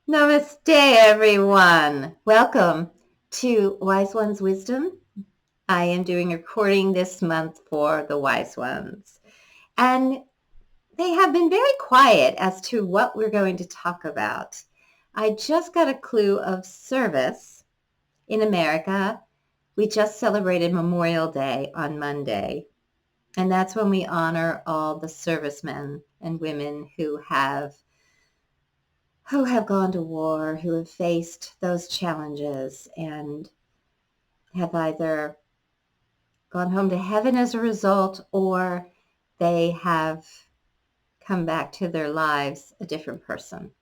Namaste, everyone. Welcome to Wise Ones Wisdom. I am doing a recording this month for the Wise Ones. And they have been very quiet as to what we're going to talk about. I just got a clue of service in America. We just celebrated Memorial Day on Monday. And that's when we honor all the servicemen and women who have gone to war, who have faced those challenges and have either gone home to heaven as a result or they have come back to their lives a different person.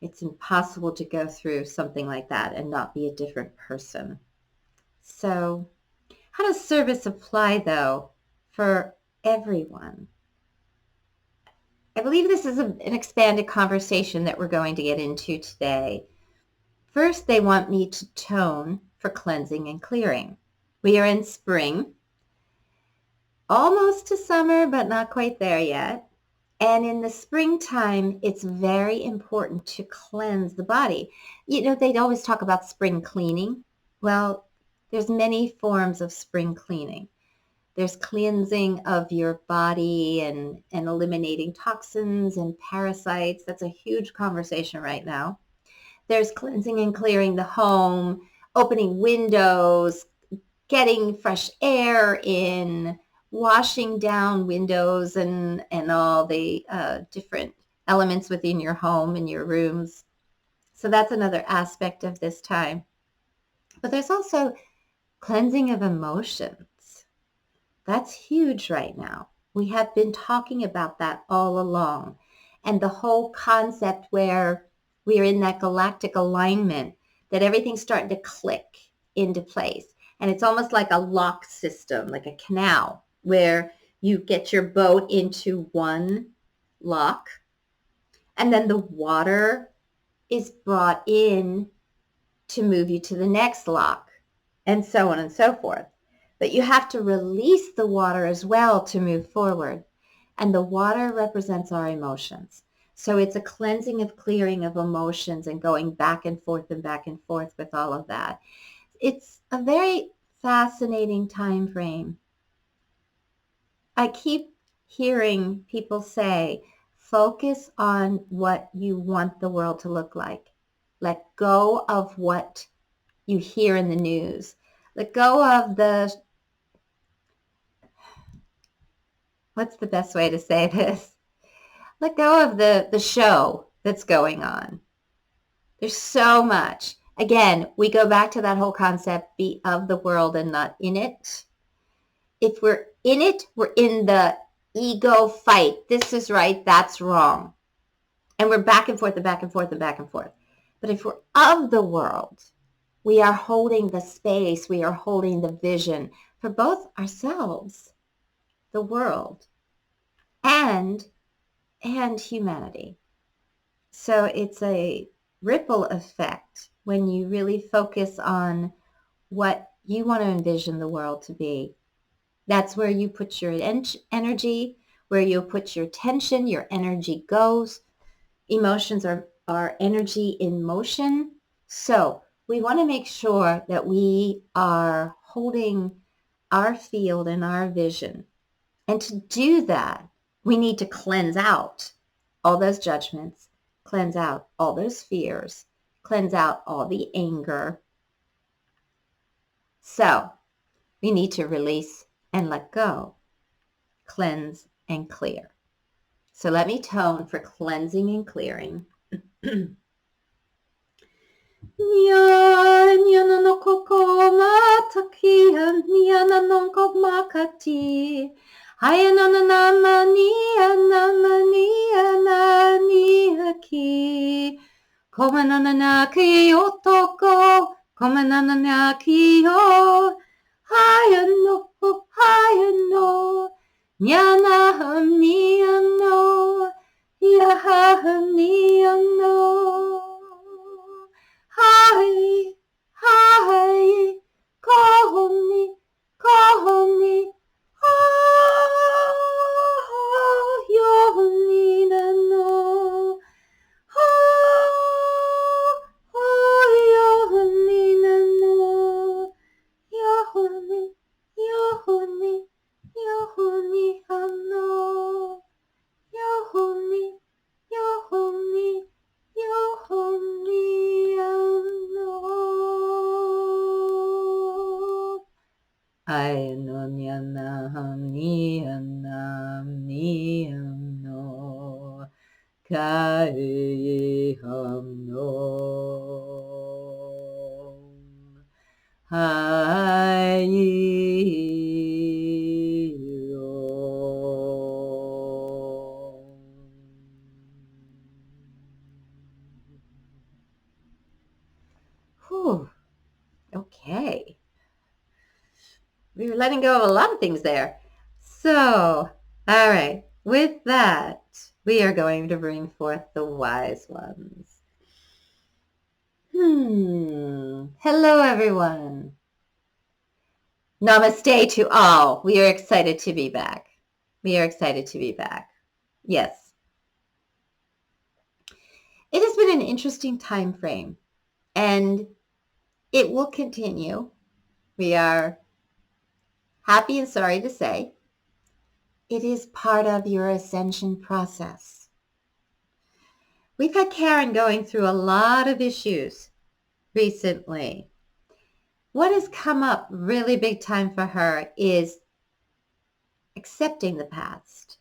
It's impossible to go through something like that and not be a different person. So how does service apply, though, for everyone? I believe this is an expanded conversation that we're going to get into today. First, they want me to tone for cleansing and clearing. We are in spring, almost to summer, but not quite there yet. And in the springtime, it's very important to cleanse the body. You know, they'd always talk about spring cleaning. Well, there's many forms of spring cleaning. There's cleansing of your body and eliminating toxins and parasites. That's a huge conversation right now. There's cleansing and clearing the home, opening windows, getting fresh air in, washing down windows and all the different elements within your home and your rooms. So that's another aspect of this time. But there's also cleansing of emotions. That's huge right now. We have been talking about that all along. And the whole concept where we're in that galactic alignment, that everything's starting to click into place. And it's almost like a lock system, like a canal, where you get your boat into one lock, and then the water is brought in to move you to the next lock, and so on and so forth. But you have to release the water as well to move forward. And the water represents our emotions. So it's a cleansing of clearing of emotions and going back and forth with all of that. It's a very fascinating time frame. I keep hearing people say, focus on what you want the world to look like. Let go of what you hear in the news. Let go of what's the best way to say this? Let go of the show that's going on. There's so much. Again, we go back to that whole concept, be of the world and not in it. If we're in it, we're in the ego fight. This is right, that's wrong. And we're back and forth and back and forth and back and forth. But if we're of the world, we are holding the space, we are holding the vision for both ourselves, the world, and humanity. So it's a ripple effect when you really focus on what you want to envision the world to be. That's where you put your energy, where you put your tension, your energy goes. Emotions are energy in motion. So we want to make sure that we are holding our field and our vision. And to do that, we need to cleanse out all those judgments, cleanse out all those fears, cleanse out all the anger. So we need to release and let go, cleanse and clear. So let me tone for cleansing and clearing. Nyana no koko mataki, nyana no ko makati. Hayana na mani aki. Komana na ki otoko, komana na ki o. Hayano, nyana hamniano, yaha hamniano. Hi, kohoni, yoni nano, Kai Ham Hai Whew. Okay. We were letting go of a lot of things there. So, all right. With that, we are going to bring forth the wise ones. Hello, everyone. Namaste to all. We are excited to be back. We are excited to be back. Yes. It has been an interesting time frame, and it will continue. We are happy and sorry to say it is part of your ascension process. We've had Karen going through a lot of issues recently. What has come up really big time for her is accepting the past.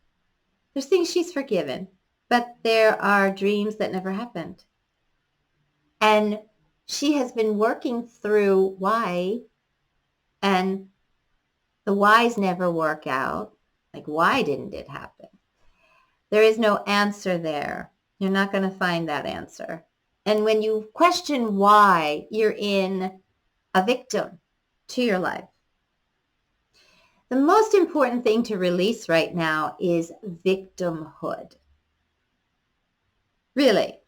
There's things she's forgiven, but there are dreams that never happened. And she has been working through why, and the whys never work out. Like, why didn't it happen? There is no answer there. You're not going to find that answer. And when you question why, you're in a victim to your life. The most important thing to release right now is victimhood. Really.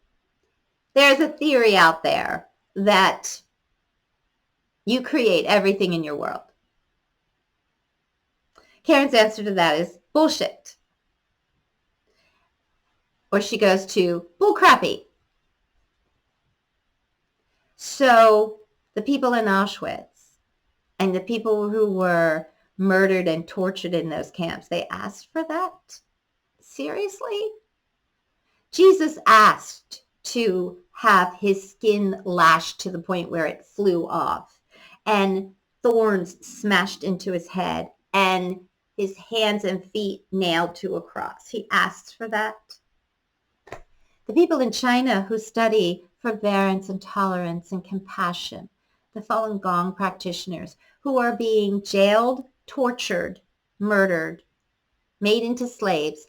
There's a theory out there that you create everything in your world. Karen's answer to that is bullshit. Or she goes to bullcrappy. So the people in Auschwitz and the people who were murdered and tortured in those camps, they asked for that? Seriously? Jesus asked to have his skin lashed to the point where it flew off and thorns smashed into his head and his hands and feet nailed to a cross. He asked for that. The people in China who study forbearance and tolerance and compassion, the Falun Gong practitioners who are being jailed, tortured, murdered, made into slaves,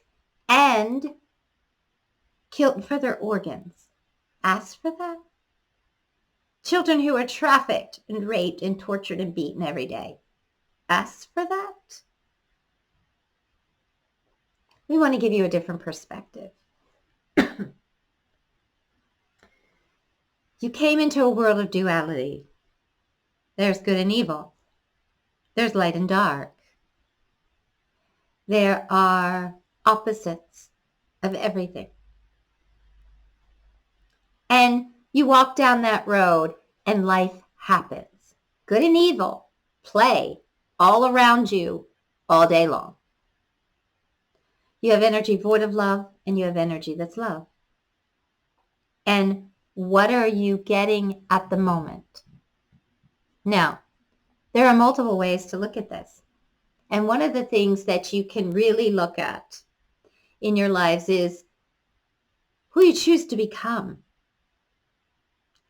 and killed for their organs, asked for that. Children who are trafficked and raped and tortured and beaten every day, asked for that. We want to give you a different perspective. You came into a world of duality. There's good and evil. There's light and dark. There are opposites of everything. And you walk down that road and life happens. Good and evil play all around you all day long. You have energy void of love and you have energy that's love. And what are you getting at the moment? Now, there are multiple ways to look at this. And one of the things that you can really look at in your lives is who you choose to become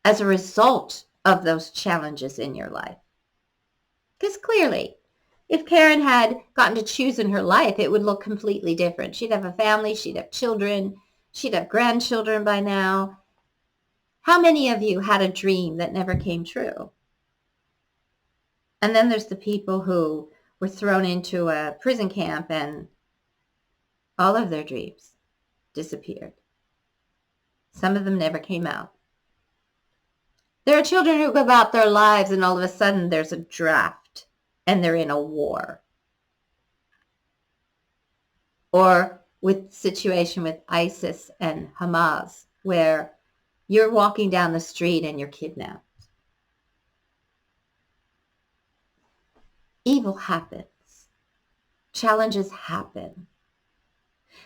as a result of those challenges in your life. Because clearly, if Karen had gotten to choose in her life, it would look completely different. She'd have a family, she'd have children, she'd have grandchildren by now. How many of you had a dream that never came true? And then there's the people who were thrown into a prison camp and all of their dreams disappeared. Some of them never came out. There are children who go about their lives and all of a sudden there's a draft and they're in a war. Or with the situation with ISIS and Hamas, where you're walking down the street and you're kidnapped. Evil happens. Challenges happen.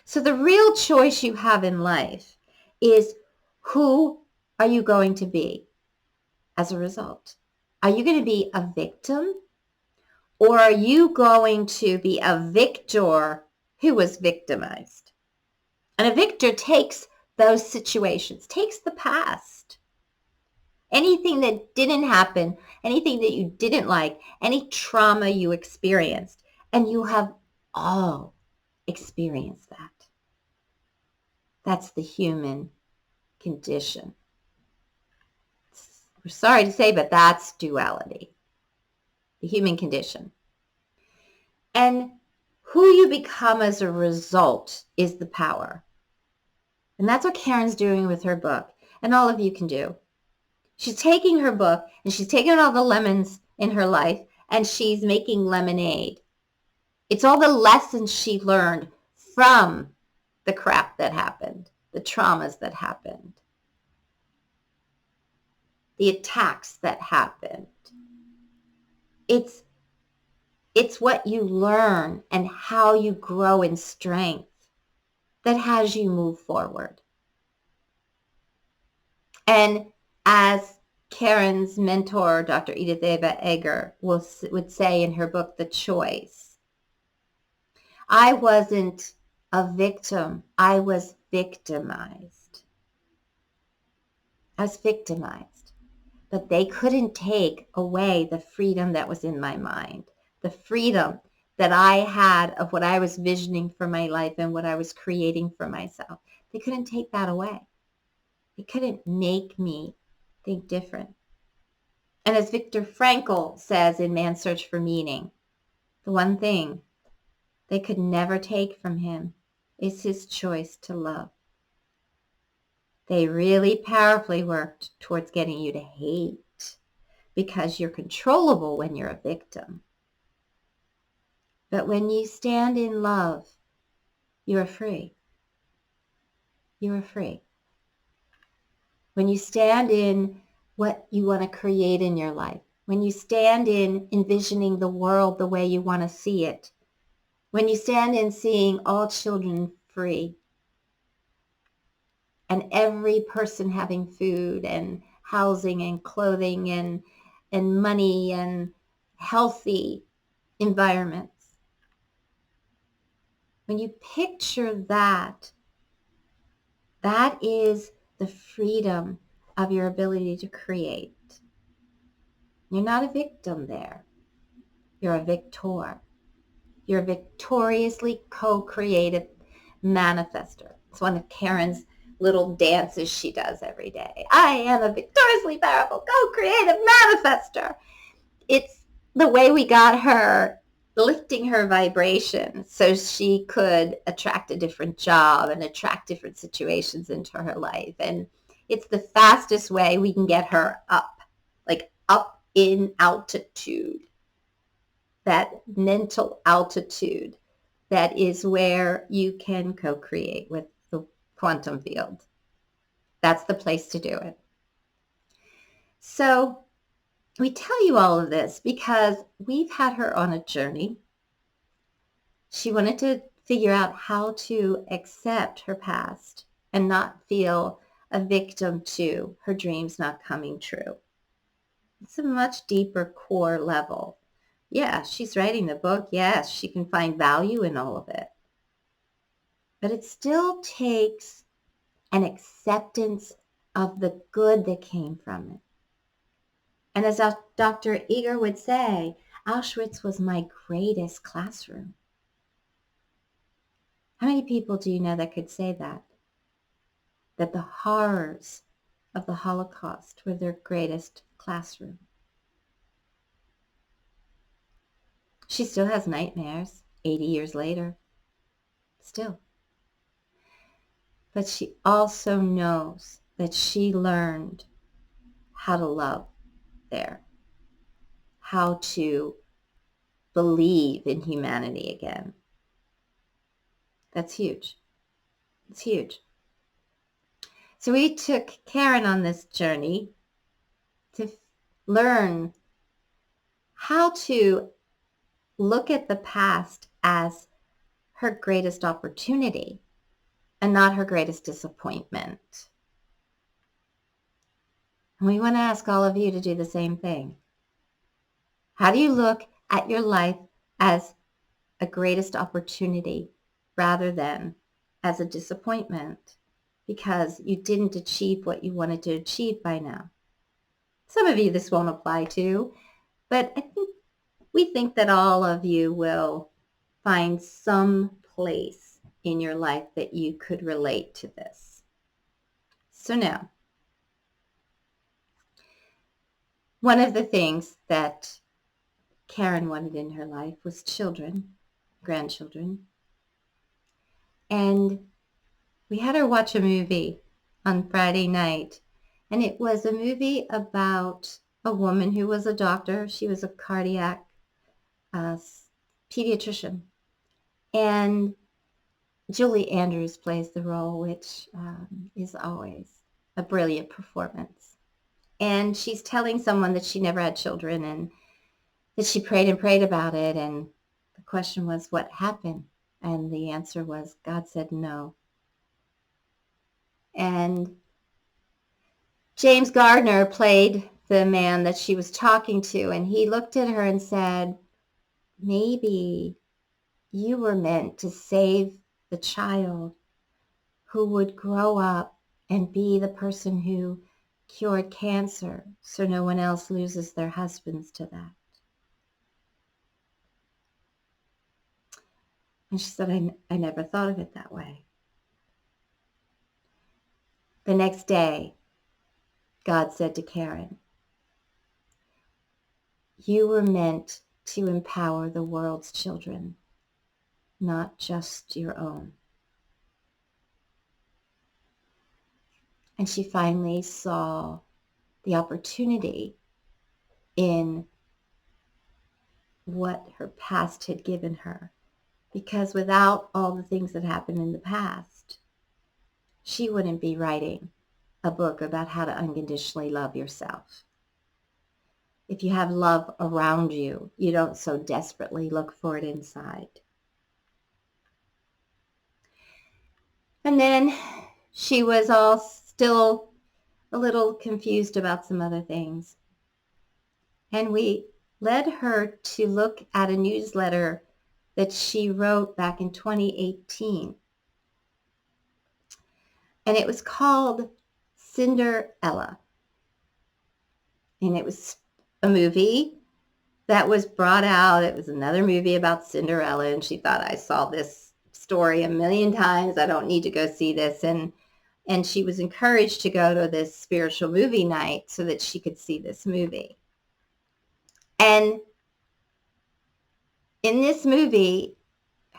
So the real choice you have in life is, who are you going to be as a result? Are you going to be a victim? Or are you going to be a victor who was victimized? And a victor takes those situations, takes the past. Anything that didn't happen, anything that you didn't like, any trauma you experienced, and you have all experienced that. That's the human condition. We're sorry to say, but that's duality, the human condition. And who you become as a result is the power. And that's what Karen's doing with her book, and all of you can do. She's taking her book, and she's taking all the lemons in her life, and she's making lemonade. It's all the lessons she learned from the crap that happened, the traumas that happened, the attacks that happened. It's what you learn and how you grow in strength that has you move forward. And as Karen's mentor, Dr. Edith Eva Eger, would say in her book, The Choice, I wasn't a victim. I was victimized. I was victimized. But they couldn't take away the freedom that was in my mind, the freedom that I had of what I was visioning for my life and what I was creating for myself. They couldn't take that away. They couldn't make me think different. And as Viktor Frankl says in Man's Search for Meaning, the one thing they could never take from him is his choice to love. They really powerfully worked towards getting you to hate because you're controllable when you're a victim. But when you stand in love, you are free. You are free. When you stand in what you want to create in your life, when you stand in envisioning the world the way you want to see it, when you stand in seeing all children free, and every person having food and housing and clothing and money and healthy environments. When you picture that, that is the freedom of your ability to create. You're not a victim there. You're a victor. You're a victoriously co-creative manifester. It's one of Karen's little dances she does every day. I am a victoriously powerful co-creative manifester. It's the way we got her lifting her vibration so she could attract a different job and attract different situations into her life. And it's the fastest way we can get her up, like up in altitude, that mental altitude that is where you can co-create with the quantum field. That's the place to do it. So we tell you all of this because we've had her on a journey. She wanted to figure out how to accept her past and not feel a victim to her dreams not coming true. It's a much deeper core level. Yeah, she's writing the book. Yes, she can find value in all of it. But it still takes an acceptance of the good that came from it. And as Dr. Eger would say, Auschwitz was my greatest classroom. How many people do you know that could say that? That the horrors of the Holocaust were their greatest classroom. She still has nightmares 80 years later. Still. But she also knows that she learned how to love there, how to believe in humanity again. That's huge. It's huge. So we took Karen on this journey to learn how to look at the past as her greatest opportunity and not her greatest disappointment. And we want to ask all of you to do the same thing. How do you look at your life as a greatest opportunity rather than as a disappointment? because you didn't achieve what you wanted to achieve by now. Some of you this won't apply to, but we think that all of you will find some place in your life that you could relate to this. So now, one of the things that Karen wanted in her life was children, grandchildren. And we had her watch a movie on Friday night. And it was a movie about a woman who was a doctor. She was a cardiac pediatrician. And Julie Andrews plays the role, which is always a brilliant performance. And she's telling someone that she never had children and that she prayed and prayed about it. And the question was, what happened? And the answer was, God said no. And James Gardner played the man that she was talking to, and he looked at her and said, maybe you were meant to save the child who would grow up and be the person who cured cancer so no one else loses their husbands to that. And she said, I never thought of it that way. The next day, God said to Karen, you were meant to empower the world's children, not just your own. And she finally saw the opportunity in what her past had given her. Because without all the things that happened in the past, she wouldn't be writing a book about how to unconditionally love yourself. If you have love around you, you don't so desperately look for it inside. And then she was all still a little confused about some other things. And we led her to look at a newsletter that she wrote back in 2018. And it was called Cinderella. And it was a movie that was brought out. It was another movie about Cinderella. And she thought, I saw this story a million times. I don't need to go see this. And she was encouraged to go to this spiritual movie night so that she could see this movie. And in this movie,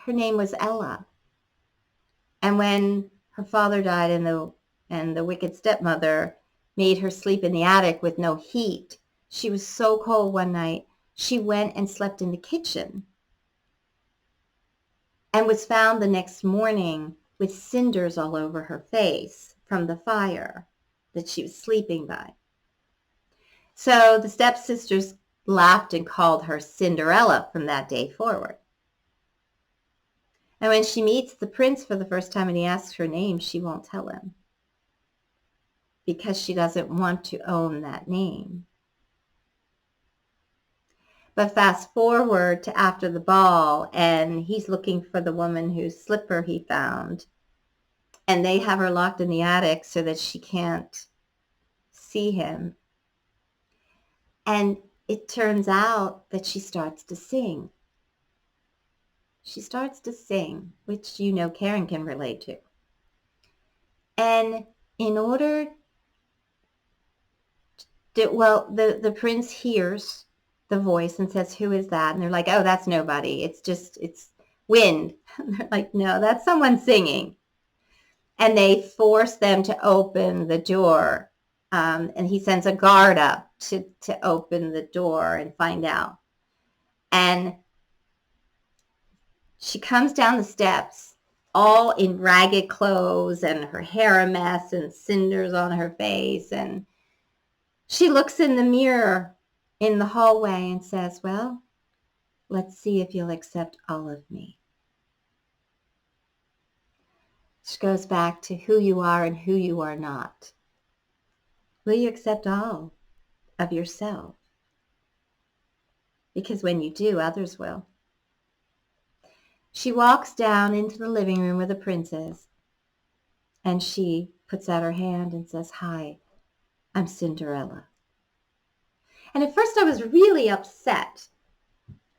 her name was Ella. And when her father died and the wicked stepmother made her sleep in the attic with no heat, she was so cold one night, she went and slept in the kitchen and was found the next morning with cinders all over her face from the fire that she was sleeping by. So the stepsisters laughed and called her Cinderella from that day forward. And when she meets the prince for the first time and he asks her name, she won't tell him because she doesn't want to own that name. But fast forward to after the ball, and he's looking for the woman whose slipper he found. And they have her locked in the attic so that she can't see him. And it turns out that she starts to sing. She starts to sing, which you know Karen can relate to. And in order to, the prince hears the voice and says, who is that? And they're like, oh, that's nobody. It's wind. And they're like, no, that's someone singing. And they force them to open the door. And he sends a guard up to open the door and find out. And she comes down the steps all in ragged clothes and her hair a mess and cinders on her face. And she looks in the mirror in the hallway and says, well, let's see if you'll accept all of me. Which goes back to who you are and who you are not. Will you accept all of yourself? Because when you do, others will. She walks down into the living room where the prince is, and she puts out her hand and says, "Hi, I'm Cinderella." And at first I was really upset.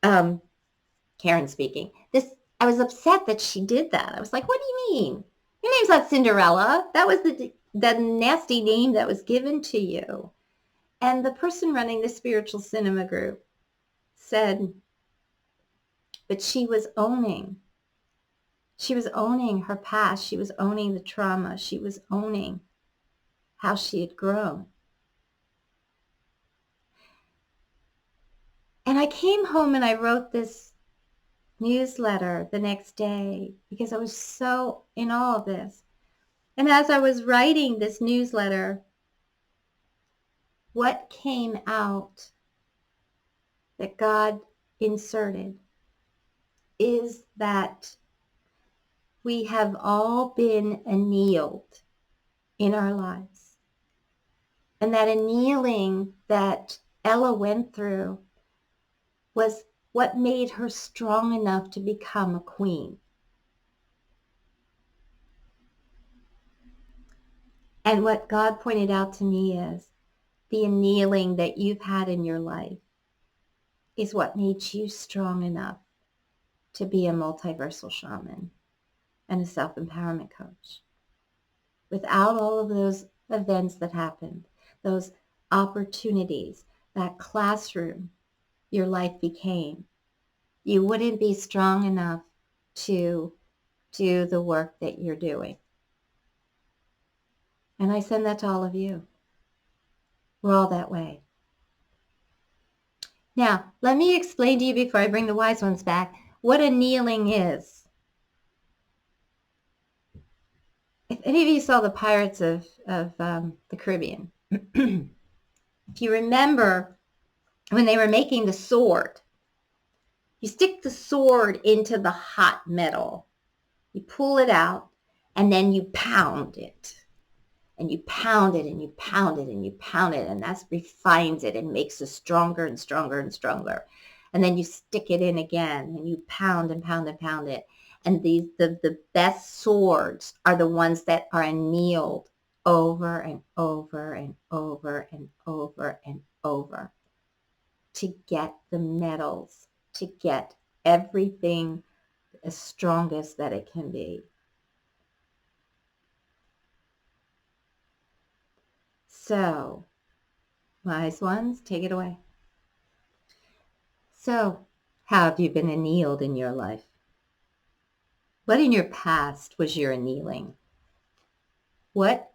Karen speaking. I was upset that she did that. I was like, "What do you mean? Your name's not Cinderella. That was the nasty name that was given to you." And the person running the spiritual cinema group said, but she was owning. She was owning her past. She was owning the trauma. She was owning how she had grown. And I came home and I wrote this newsletter the next day because I was so in awe of this. And as I was writing this newsletter, what came out that God inserted is that we have all been annealed in our lives. And that annealing that Ella went through was what made her strong enough to become a queen. And what God pointed out to me is the annealing that you've had in your life is what made you strong enough to be a multiversal shaman and a self-empowerment coach. Without all of those events that happened, those opportunities, that classroom your life became, you wouldn't be strong enough to do the work that you're doing. And I send that to all of you. We're all that way. Now, let me explain to you before I bring the wise ones back what annealing is. If any of you saw the Pirates of the Caribbean, if you remember when they were making the sword, you stick the sword into the hot metal, you pull it out, and then you pound it. And you pound it and you pound it and you pound it, and that refines it and makes it stronger and stronger and stronger. And then you stick it in again and you pound and pound and pound it. And the best swords are the ones that are annealed over and over and over and over and over to get the metals, to get everything as strong as that it can be. So, wise ones, take it away. So, how have you been annealed in your life? What in your past was your annealing? What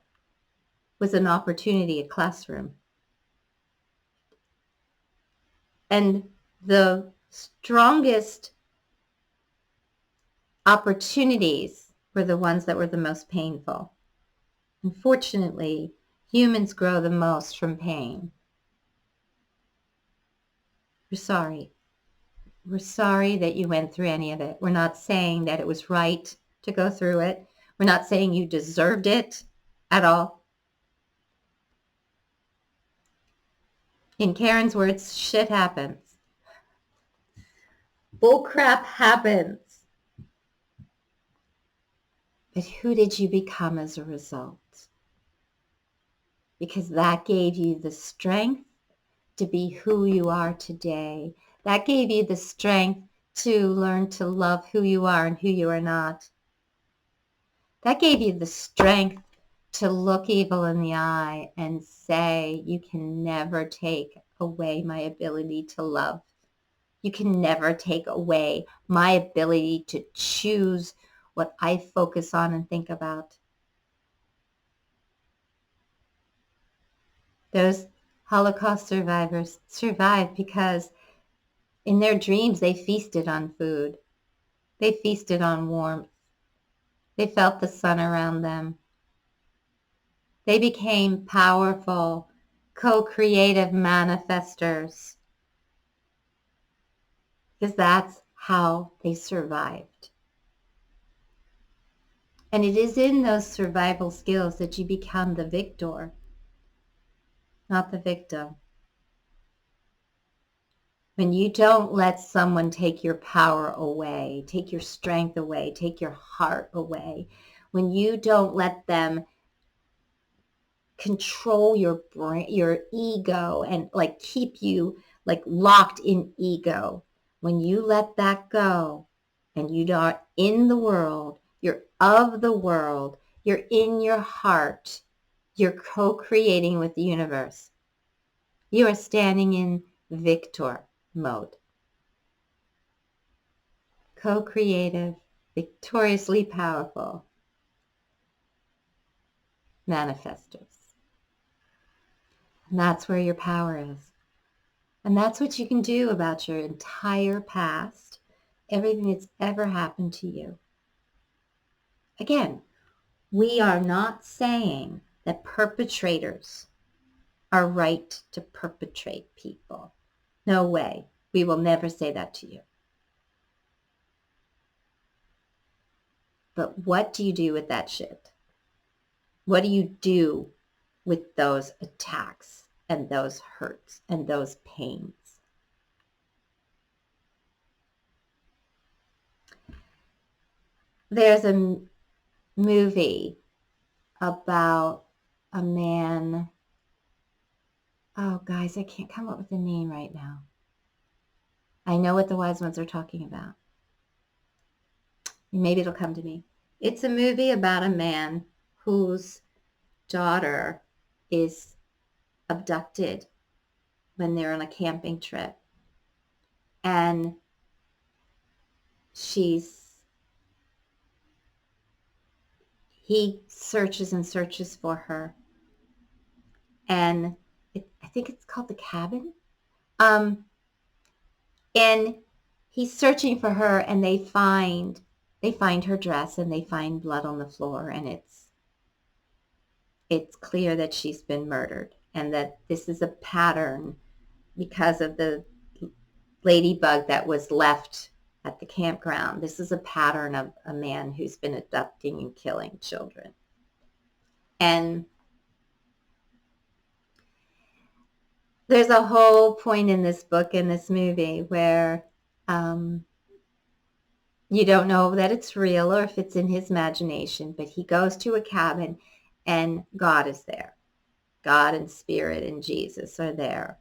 was an opportunity, a classroom? And the strongest opportunities were the ones that were the most painful. Unfortunately, humans grow the most from pain. We're sorry. We're sorry that you went through any of it. We're not saying that it was right to go through it. We're not saying you deserved it at all. In Karen's words, shit happens. Bullcrap happens. But who did you become as a result? Because that gave you the strength to be who you are today. That gave you the strength to learn to love who you are and who you are not. That gave you the strength to look evil in the eye and say, you can never take away my ability to love. You can never take away my ability to choose what I focus on and think about. Those Holocaust survivors survived because in their dreams they feasted on food. They feasted on warmth. They felt the sun around them. They became powerful, co-creative manifestors because that's how they survived. And it is in those survival skills that you become the victor, not the victim. When you don't let someone take your power away, take your strength away, take your heart away, when you don't let them control your brain, your ego, and like keep you like locked in ego. When you let that go and you are in the world, you're of the world, you're in your heart, you're co-creating with the universe. You are standing in victor mode. Co-creative, victoriously powerful manifestors. And that's where your power is. And that's what you can do about your entire past, everything that's ever happened to you. Again, we are not saying that perpetrators are right to perpetrate people. No way. We will never say that to you. But what do you do with that shit? What do you do with those attacks and those hurts and those pains? There's a movie about a man. Oh, guys, I can't come up with a name right now. I know what the wise ones are talking about. Maybe it'll come to me. It's a movie about a man whose daughter is abducted when they're on a camping trip. And he searches and searches for her. And I think it's called The Cabin. And he's searching for her, and they find her dress, and they find blood on the floor, and it's clear that she's been murdered, and that this is a pattern because of the ladybug that was left at the campground. This is a pattern of a man who's been abducting and killing children. And there's a whole point in this book, in this movie, where you don't know that it's real or if it's in his imagination, but he goes to a cabin and God is there. God and Spirit and Jesus are there.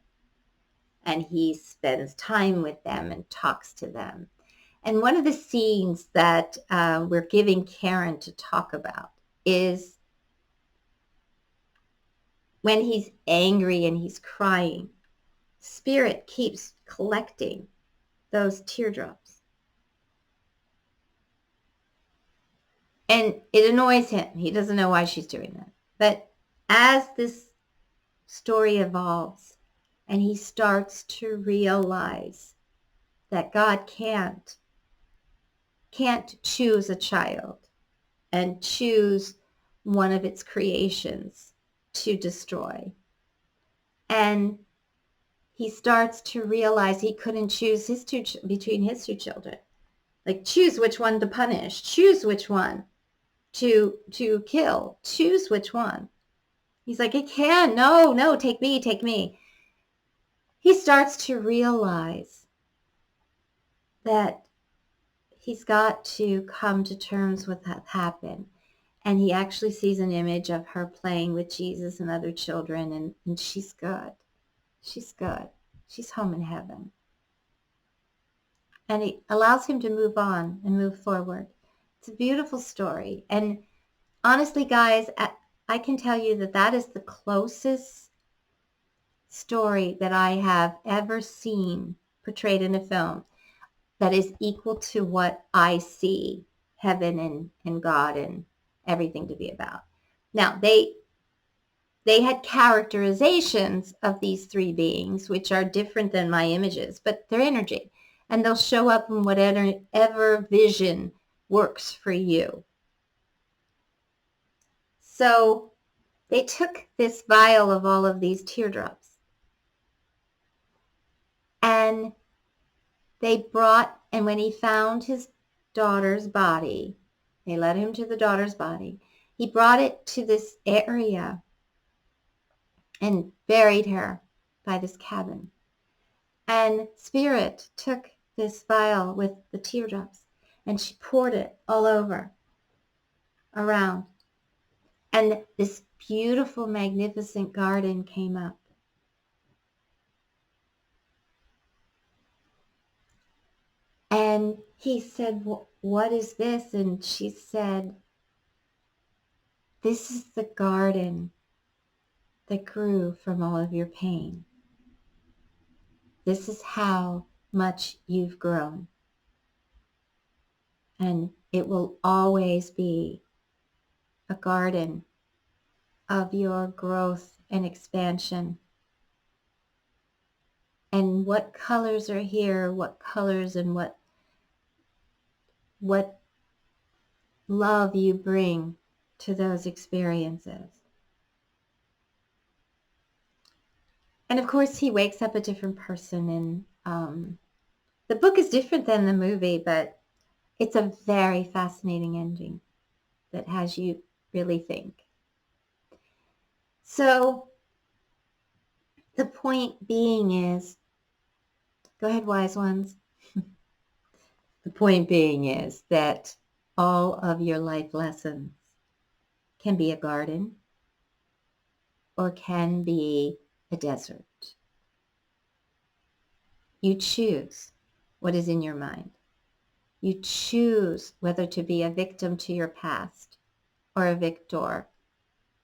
And he spends time with them and talks to them. And one of the scenes that we're giving Karen to talk about is when he's angry and he's crying. Spirit keeps collecting those teardrops. And it annoys him. He doesn't know why she's doing that. But as this story evolves and he starts to realize that God can't choose a child and choose one of its creations to destroy. And he starts to realize he couldn't choose between his two children. Like, choose which one to punish, choose which one to kill, choose which one. He's like, I can't, no, take me. He starts to realize that he's got to come to terms with what happened. And he actually sees an image of her playing with Jesus and other children, and she's good. She's good. She's home in heaven. And it allows him to move on and move forward. It's a beautiful story. And honestly, guys, I can tell you that is the closest story that I have ever seen portrayed in a film that is equal to what I see heaven and God and everything to be about. Now, they had characterizations of these three beings, which are different than my images, but they're energy. And they'll show up in whatever vision works for you. So they took this vial of all of these teardrops, and and when he found his daughter's body, they led him to the daughter's body. He brought it to this area and buried her by this cabin. And Spirit took this vial with the teardrops, and she poured it all over around. And this beautiful, magnificent garden came up. And he said, what is this? And she said, this is the garden that grew from all of your pain. This is how much you've grown. And it will always be a garden of your growth and expansion. And what colors are here, what colors and what love you bring to those experiences. And of course, he wakes up a different person. And the book is different than the movie, but it's a very fascinating ending that has you really think. So the point being is, go ahead, wise ones. The point being is that all of your life lessons can be a garden or can be a desert. You choose what is in your mind. You choose whether to be a victim to your past or a victor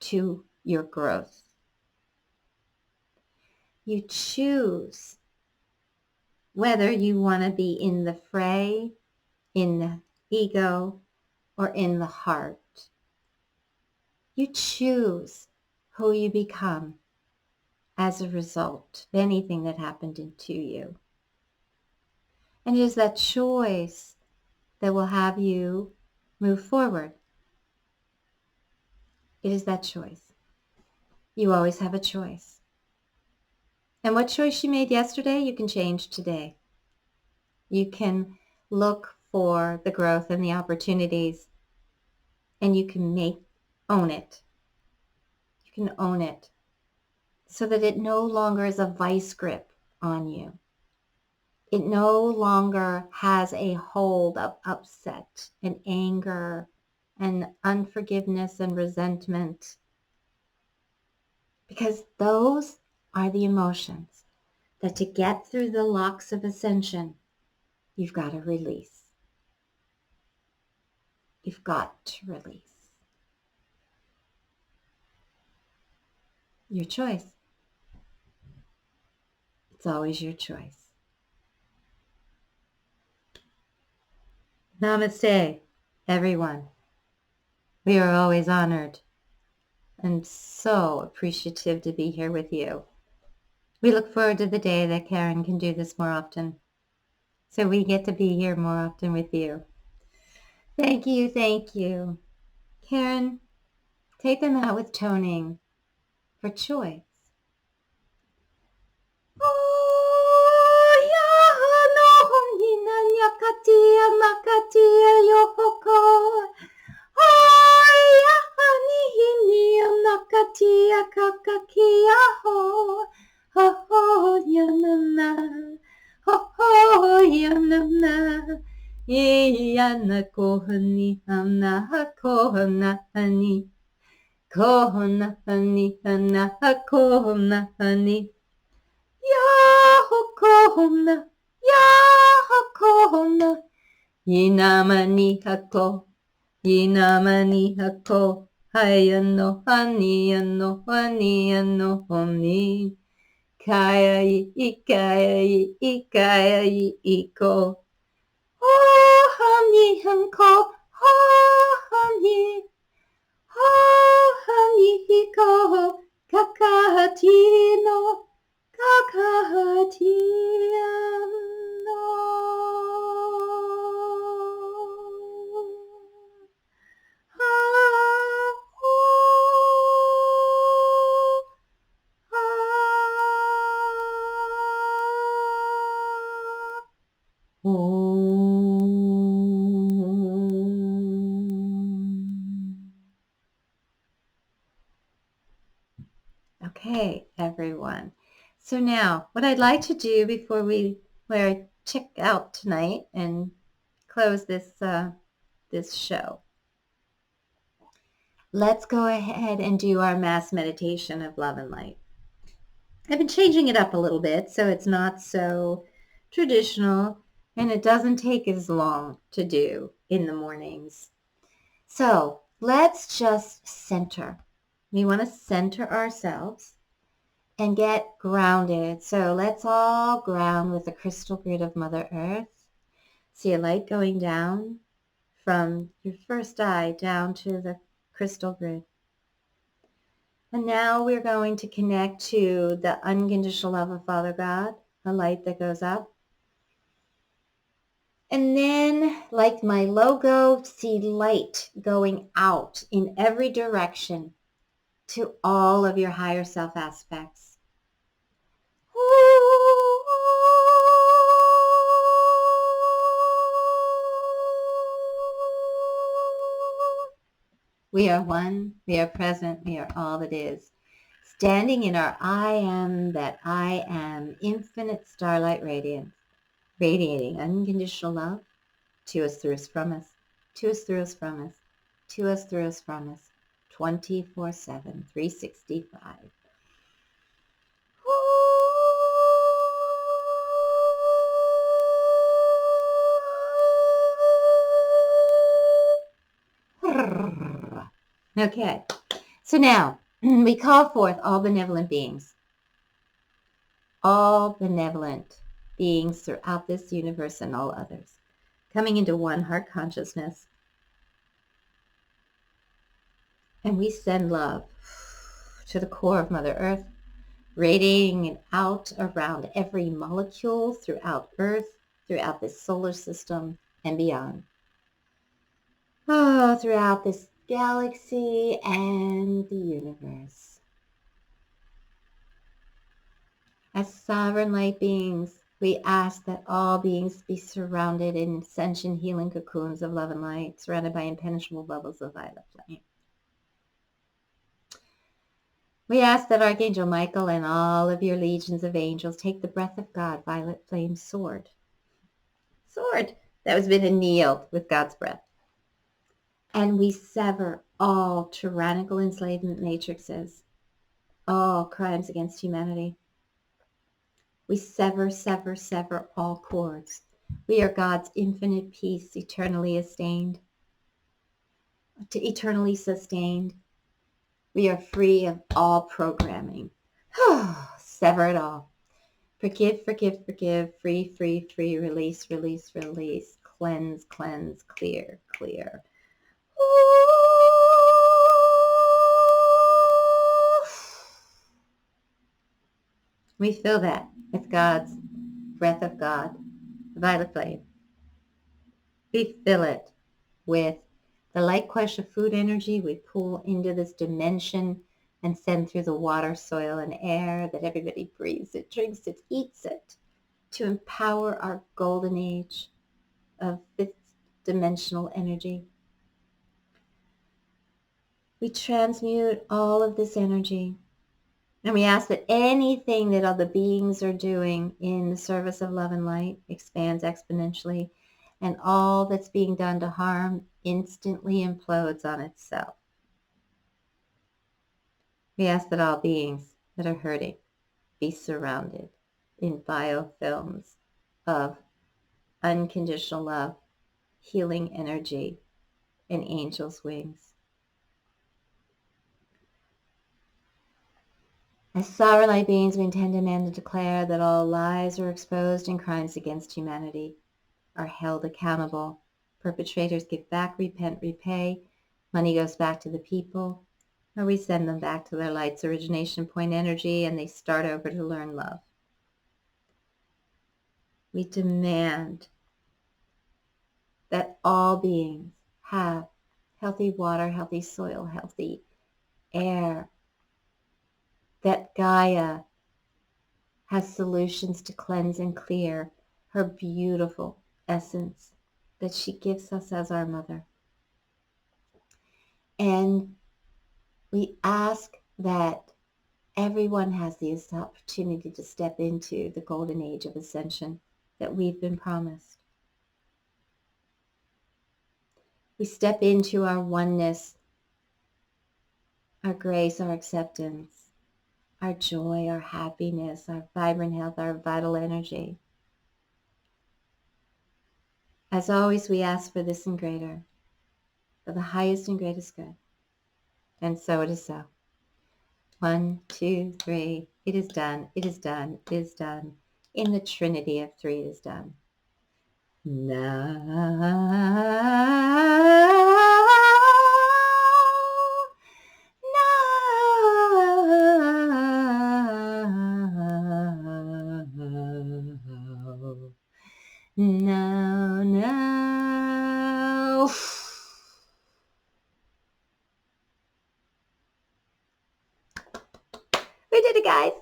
to your growth. You choose whether you want to be in the fray, in the ego, or in the heart. You choose who you become as a result of anything that happened to you. And it is that choice that will have you move forward. It is that choice. You always have a choice. And what choice you made yesterday, you can change today. You can look for the growth and the opportunities, and you can own it. You can own it so that it no longer is a vice grip on you. It no longer has a hold of upset and anger and unforgiveness and resentment, because those are the emotions that to get through the locks of ascension, you've got to release. You've got to release. Your choice. It's always your choice. Namaste, everyone. We are always honored and so appreciative to be here with you. We look forward to the day that Karen can do this more often, so we get to be here more often with you. Thank you, thank you. Karen, take them out with toning for choice. Yahokona, Yahokona, Yinamani hako, Yinamani hako, Hayano, Haniano, Haniano, Honi, Kayai, Ikayai, Ikayai, Iko, Oh, Hani, Hanko, Oh, Hani, Oh, Hani, Hiko, Kakatino, Kakatiano. Okay, everyone. So now, what I'd like to do before we check out tonight and close this this show let's go ahead and do our mass meditation of love and light. I've been changing it up a little bit so it's not so traditional and it doesn't take as long to do in the mornings. So let's just center. We want to center ourselves and get grounded. So let's all ground with the crystal grid of Mother Earth. See a light going down from your first eye down to the crystal grid. And now we're going to connect to the unconditional love of Father God, a light that goes up. And then, like my logo, see light going out in every direction to all of your higher self aspects. We are one, we are present, we are all that is. Standing in our I am that I am, infinite starlight radiance, radiating unconditional love to us, through us, from us, to us, through us, from us, to us, through us, from us, 24/7, 365. Okay, so now we call forth all benevolent beings throughout this universe and all others, coming into one heart consciousness. And we send love to the core of Mother Earth, radiating it out around every molecule throughout Earth, throughout this solar system and beyond. Oh, throughout this galaxy and the universe. As sovereign light beings, we ask that all beings be surrounded in ascension healing cocoons of love and light, surrounded by impenetrable bubbles of violet flame. We ask that Archangel Michael and all of your legions of angels take the breath of God, violet flame sword that has been annealed with God's breath. And we sever all tyrannical enslavement matrices, all crimes against humanity. We sever all cords. We are God's infinite peace, eternally sustained. We are free of all programming. Sever it all. Forgive, free, release, cleanse, clear. We fill that with God's breath of God, the violet flame. We fill it with the light quash of food energy we pull into this dimension and send through the water, soil, and air that everybody breathes it, drinks it, eats it, to empower our golden age of fifth dimensional energy. We transmute all of this energy, and we ask that anything that all the beings are doing in the service of love and light expands exponentially, and all that's being done to harm instantly implodes on itself. We ask that all beings that are hurting be surrounded in biofilms of unconditional love, healing energy, and angels' wings. As sovereign light beings, we intend to demand and declare that all lies are exposed and crimes against humanity are held accountable. Perpetrators give back, repent, repay. Money goes back to the people, or we send them back to their light's origination point energy and they start over to learn love. We demand that all beings have healthy water, healthy soil, healthy air, that Gaia has solutions to cleanse and clear her beautiful essence that she gives us as our mother. And we ask that everyone has the opportunity to step into the golden age of ascension that we've been promised. We step into our oneness our grace, our acceptance, our joy, our happiness, our vibrant health, our vital energy. As always, we ask for this and greater, for the highest and greatest good. And so it is so. 1, 2, 3. It is done. It is done. It is done. In the Trinity of three, it is done. Now. We did it, guys.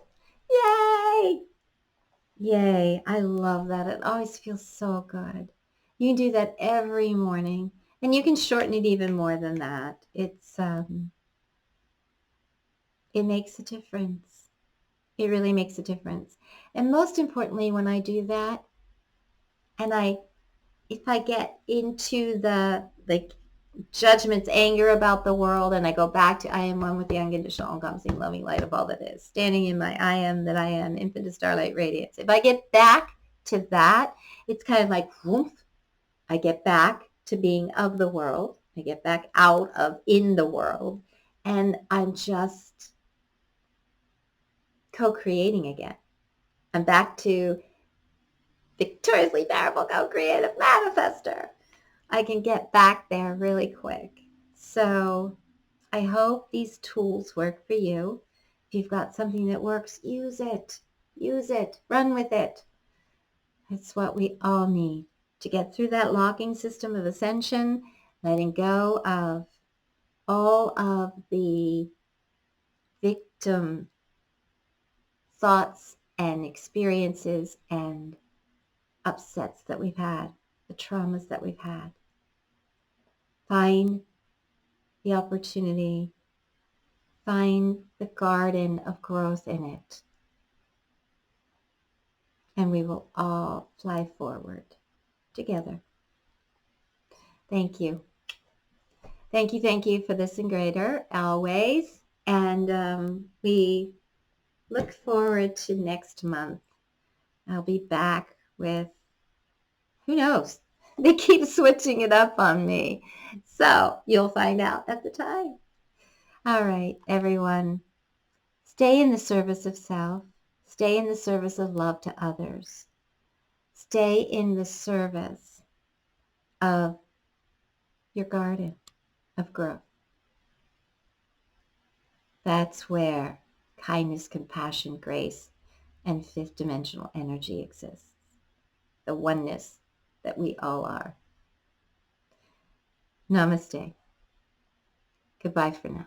Yay! Yay. I love that. It always feels so good. You can do that every morning, and you can shorten it even more than that. It makes a difference. It really makes a difference. And most importantly, when I do that, and if I get into the judgments, anger about the world, and I go back to I am one with the unconditional, all-encompassing, loving light of all that is, standing in my I am that I am, infinite starlight radiance. If I get back to that, it's kind of like, whoomph, I get back to being of the world. I get back out of in the world, and I'm just co-creating again. I'm back to victoriously powerful co-creative manifester. I can get back there really quick. So I hope these tools work for you. If you've got something that works, use it. Use it. Run with it. It's what we all need to get through that locking system of ascension, letting go of all of the victim thoughts and experiences and upsets that we've had, the traumas that we've had. Find the opportunity, find the garden of growth in it, and we will all fly forward together. Thank you. Thank you for this and greater always. And we look forward to next month. I'll be back with, who knows? They keep switching it up on me. So you'll find out at the time. All right, everyone. Stay in the service of self. Stay in the service of love to others. Stay in the service of your garden of growth. That's where kindness, compassion, grace, and fifth dimensional energy exists. The oneness that we all are. Namaste. Goodbye for now.